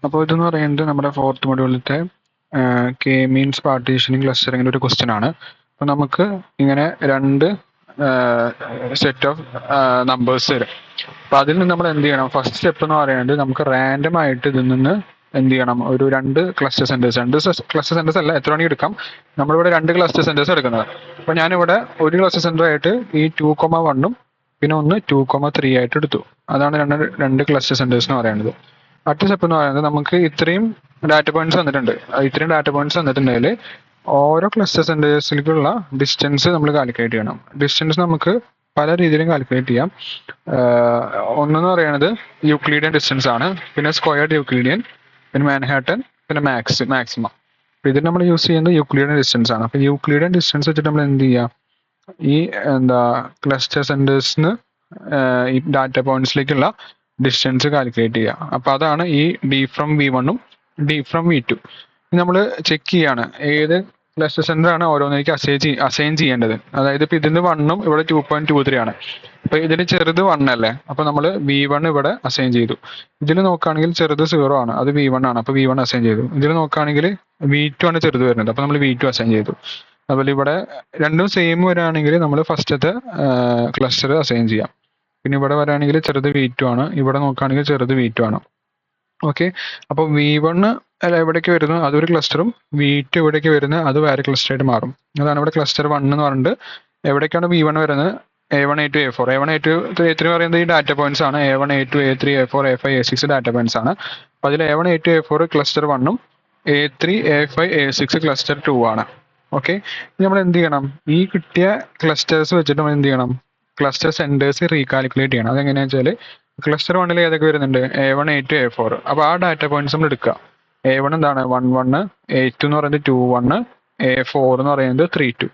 അപ്പോൾ ഇതെന്ന് പറയുന്നത് നമ്മുടെ ഫോർത്ത് മൊഡ്യൂളിലത്തെ കെ മീൻസ് പാർട്ടീഷനിങ് ക്ലസ്റ്ററിങ്ങിൻ്റെ ഒരു ക്വസ്റ്റ്യൻ ആണ്. അപ്പോൾ നമുക്ക് ഇങ്ങനെ രണ്ട് സെറ്റ് ഓഫ് നമ്പേഴ്സ് തരും. അപ്പോൾ അതിൽ നിന്ന് നമ്മൾ എന്ത് ചെയ്യണം? ഫസ്റ്റ് സ്റ്റെപ്പ് എന്ന് പറയുന്നത് നമുക്ക് റാൻഡം ആയിട്ട് ഇതിൽ നിന്ന് എന്ത് ചെയ്യണം? ഒരു രണ്ട് ക്ലസ്റ്റർ സെന്റേഴ്സ്, ക്ലസ്റ്റർ സെന്റേഴ്സ് അല്ല, എത്ര വേണമെങ്കിൽ എടുക്കാം. നമ്മളിവിടെ രണ്ട് ക്ലസ്റ്റർ സെന്റേഴ്സ് എടുക്കുന്നത്. അപ്പോൾ ഞാനിവിടെ ഒരു ക്ലസ്റ്റർ സെന്റർ ആയിട്ട് ഈ 2,1 പിന്നെ ഒന്ന് 2,3 ആയിട്ട് എടുത്തു. അതാണ് രണ്ട് ക്ലസ്റ്റർ സെന്റേഴ്സ് എന്ന് പറയുന്നത്. അടുത്ത സ്റ്റെപ്പ് എന്ന് പറയുന്നത് നമുക്ക് ഇത്രയും ഡാറ്റ പോയിന്റ്സ് വന്നിട്ടുണ്ട്. ഇത്രയും ഡാറ്റ പോയിന്റ്സ് വന്നിട്ടുണ്ടെങ്കിൽ ഓരോ ക്ലസ്റ്റർ സെന്റേഴ്സിലേക്കുള്ള ഡിസ്റ്റൻസ് നമ്മൾ കാൽക്കുലേറ്റ് ചെയ്യണം. ഡിസ്റ്റൻസ് നമുക്ക് പല രീതിയിലും കാൽക്കുലേറ്റ് ചെയ്യാം. ഒന്നെന്ന് പറയുന്നത് യൂക്ലീഡിയൻ ഡിസ്റ്റൻസ് ആണ്, പിന്നെ സ്ക്വയർഡ് യൂക്ലീഡിയൻ, പിന്നെ മാൻഹാട്ടൻ, പിന്നെ മാക്സിമം. അപ്പോൾ ഇതിൽ നമ്മൾ യൂസ് ചെയ്യുന്നത് യൂക്ലീഡിയൻ ഡിസ്റ്റൻസ് ആണ്. അപ്പോൾ യൂക്ലീഡിയൻ ഡിസ്റ്റൻസ് വെച്ചിട്ട് നമ്മൾ എന്ത് ചെയ്യുക? ഈ ക്ലസ്റ്റർ സെന്റേഴ്സിന് ഈ ഡാറ്റ പോയിന്റ്സിലേക്കുള്ള ഡിസ്റ്റൻസ് കാൽക്കുലേറ്റ് ചെയ്യുക. അപ്പോൾ അതാണ് ഈ D from V1 D from V2. നമ്മൾ ചെക്ക് ചെയ്യാണ് ഏത് ക്ലസ്റ്റർ സെന്റർ ആണ് ഓരോന്നിലേക്ക് അസൈൻ ചെയ്യേണ്ടത്. അതായത് ഇപ്പൊ ഇതിന് 1 ഇവിടെ 2.23 ആണ്. അപ്പൊ ഇതിന് ചെറുത് 1 അല്ലേ? അപ്പൊ നമ്മൾ V1 ഇവിടെ അസൈൻ ചെയ്തു. ഇതിൽ നോക്കുകയാണെങ്കിൽ ചെറുത് 0 ആണ്, അത് V1 ആണ്, അപ്പൊ V1 അസൈൻ ചെയ്തു. ഇതിൽ നോക്കുകയാണെങ്കിൽ V2 ആണ് ചെറുത് വരുന്നത്, അപ്പൊ നമ്മൾ V2 അസൈൻ ചെയ്തു. അതുപോലെ ഇവിടെ രണ്ടും സെയിം വരാണെങ്കിൽ നമ്മൾ ഫസ്റ്റത്തെ ക്ലസ്റ്റർ അസൈൻ ചെയ്യാം. പിന്നെ ഇവിടെ വരാണെങ്കിൽ ചെറുത് V2 ആണ്, ഇവിടെ നോക്കുകയാണെങ്കിൽ ചെറുത് V2 ആണ്. ഓക്കെ, അപ്പോൾ V1 എവിടേക്ക് വരുന്നു അതൊരു ക്ലസ്റ്ററും, V2 എവിടേക്ക് വരുന്നത് അത് വേറെ ക്ലസ്റ്റർ ആയിട്ട് മാറും. അതാണ് ഇവിടെ ക്ലസ്റ്റർ 1 എന്ന് പറഞ്ഞിട്ട് എവിടേക്കാണ് V1 വരുന്നത്? A1, A2, A4. A1, A2, A3 പറയുന്നത് ഈ ഡാറ്റ പോയിന്റ്സ് ആണ്. A1, A2, A3, A4, A5, A6 data points ആണ്. അപ്പോൾ അതിൽ A1, A2, A4 cluster 1ഉം A3, A5, A6 cluster 2 ആണ്. ഓക്കെ, നമ്മൾ എന്ത് ചെയ്യണം? ഈ കിട്ടിയ ക്ലസ്റ്റേഴ്സ് വെച്ചിട്ട് നമ്മൾ എന്ത് ചെയ്യണം? ക്ലസ്റ്റർ സെന്റേഴ്സ് റീകാൽക്കുലേറ്റ് ചെയ്യണം. അതെങ്ങനെയാണെന്ന് വെച്ചാൽ ക്ലസ്റ്റർ 1ൽ ഏതൊക്കെ വരുന്നുണ്ട്? A1, A2, A4. അപ്പോൾ ആ ഡാറ്റ പോയിന്റ്സ് നമ്മൾ എടുക്കുക. A1 എന്താണ്? 1, 1. A2 എന്ന് പറയുന്നത് 2, 1. A4 എന്ന് പറയുന്നത് 3, 2.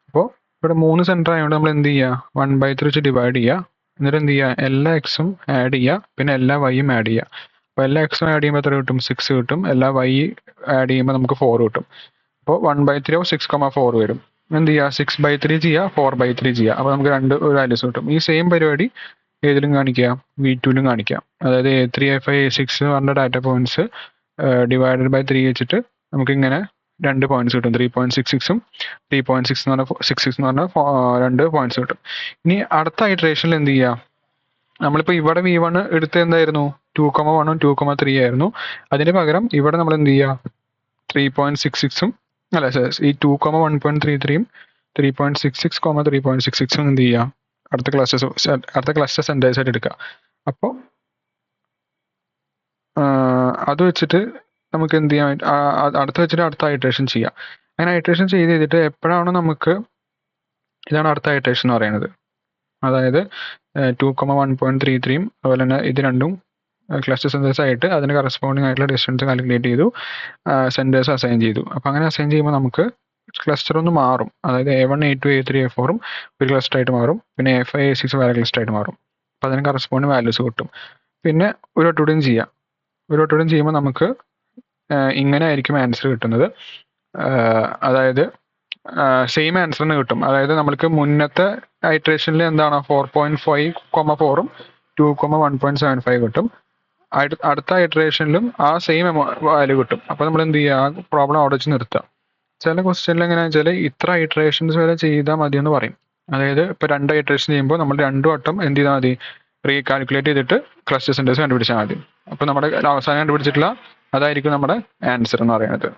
അപ്പോൾ ഇവിടെ 3 സെന്റർ ആയതുകൊണ്ട് നമ്മൾ എന്ത് ചെയ്യുക? 1/3 വെച്ച് ഡിവൈഡ് ചെയ്യുക. എന്നിട്ട് എന്ത് ചെയ്യുക? എല്ലാ എക്സും ആഡ് ചെയ്യുക, പിന്നെ എല്ലാ വൈയും ആഡ് ചെയ്യുക. അപ്പോൾ എല്ലാ എക്സും ആഡ് ചെയ്യുമ്പോൾ എത്ര കിട്ടും? 6 കിട്ടും. എല്ലാ വൈ ആഡ് ചെയ്യുമ്പോൾ നമുക്ക് 4 കിട്ടും. അപ്പോൾ 1/3 ഓഫ് 6,4 വരും. എന്ത് ചെയ്യുക? 6/3 ചെയ്യുക, 4/3 ചെയ്യുക. അപ്പോൾ നമുക്ക് രണ്ട് വാല്യൂസ് കിട്ടും. ഈ സെയിം പരിപാടി ഏതിലും കാണിക്കുക? V2ലും കാണിക്കാം. അതായത് A3, A5, A6 പറഞ്ഞ ഡാറ്റ പോയിന്റ്സ് ഡിവൈഡഡ് ബൈ 3 വെച്ചിട്ട് നമുക്ക് ഇങ്ങനെ രണ്ട് പോയിന്റ്സ് കിട്ടും. 3.66ഉം 3.6 എന്ന് പറഞ്ഞാൽ 66 എന്ന് പറഞ്ഞാൽ രണ്ട് പോയിന്റ്സ് കിട്ടും. ഇനി അടുത്ത ഇറ്ററേഷനിൽ എന്ത് ചെയ്യുക? നമ്മളിപ്പോൾ ഇവിടെ V1 എടുത്ത് എന്തായിരുന്നു? 2,1ഉം 2,3 ആയിരുന്നു. അതിന് പകരം ഇവിടെ നമ്മൾ എന്ത് ചെയ്യുക? 3.66ഉം അല്ല ഈ 2,1.33ഉം 3.66, 3.66ഉം എന്ത് ചെയ്യുക? അടുത്ത ക്ലസ്റ്റർ സെന്റേഴ്സ് ആയിട്ട് എടുക്കുക. അപ്പോൾ അത് വെച്ചിട്ട് നമുക്ക് എന്ത് ചെയ്യാൻ അടുത്ത ഇറ്ററേഷൻ ചെയ്യാം. അങ്ങനെ ഇറ്ററേഷൻ ചെയ്തിട്ട് എപ്പോഴാണ് നമുക്ക് ഇതാണ് അടുത്ത ഇറ്ററേഷൻ എന്ന് പറയുന്നത്. അതായത് 2,1.33ഉം അതുപോലെ തന്നെ ഇത് രണ്ടും ക്ലസ്റ്റർ സെന്റേഴ്സ് ആയിട്ട് അതിന് കറസ്പോണ്ടിങ് ആയിട്ടുള്ള ഡിസ്റ്റൻസ് കാൽക്കുലേറ്റ് ചെയ്തു, സെന്റേഴ്സ് അസൈൻ ചെയ്തു. അപ്പം അങ്ങനെ അസൈൻ ചെയ്യുമ്പോൾ നമുക്ക് ക്ലസ്റ്റർ ഒന്ന് മാറും. അതായത് A1, A2, A3, A4ഉം ഒരു ക്ലസ്റ്റർ ആയിട്ട് മാറും. പിന്നെ A5, A6 വേറെ ക്ലസ്റ്റർ ആയിട്ട് മാറും. അപ്പം അതിന് കറസ്പോണ്ടിങ് വാല്യൂസ് കിട്ടും. പിന്നെ ഒരു വട്ടം ചെയ്യുമ്പോൾ നമുക്ക് ഇങ്ങനെ ആയിരിക്കും ആൻസർ കിട്ടുന്നത്. അതായത് സെയിം ആൻസറിന് കിട്ടും. അതായത് നമ്മൾക്ക് മുന്നത്തെ ഇറ്ററേഷനിൽ എന്താണ് 4.5,4ഉം 2,1.75 കിട്ടും. അടുത്ത ഇറ്ററേഷനിലും ആ സെയിം വാല്യൂ കിട്ടും. അപ്പോൾ നമ്മൾ എന്ത് ചെയ്യുക? ആ പ്രോബ്ലം അവിടെ വെച്ച് നിർത്തുക. ചില ക്വസ്റ്റ്യനിൽ എങ്ങനെയാണെന്ന് വെച്ചാൽ ഇത്ര ഇറ്ററേഷൻസ് വരെ ചെയ്താൽ മതി എന്ന് പറയും. അതായത് ഇപ്പോൾ 2 ഇറ്ററേഷൻ ചെയ്യുമ്പോൾ നമ്മൾ 2 വട്ടം എന്ത് ചെയ്താൽ മതി? റീകാൽക്കുലേറ്റ് ചെയ്തിട്ട് ക്ലസ്റ്റർ സെന്റേഴ്സ് കണ്ടുപിടിച്ചാൽ മതി. അപ്പോൾ നമ്മുടെ അവസാനം കണ്ടുപിടിച്ചിട്ടുള്ള അതായിരിക്കും നമ്മുടെ ആൻസർ എന്ന് പറയുന്നത്.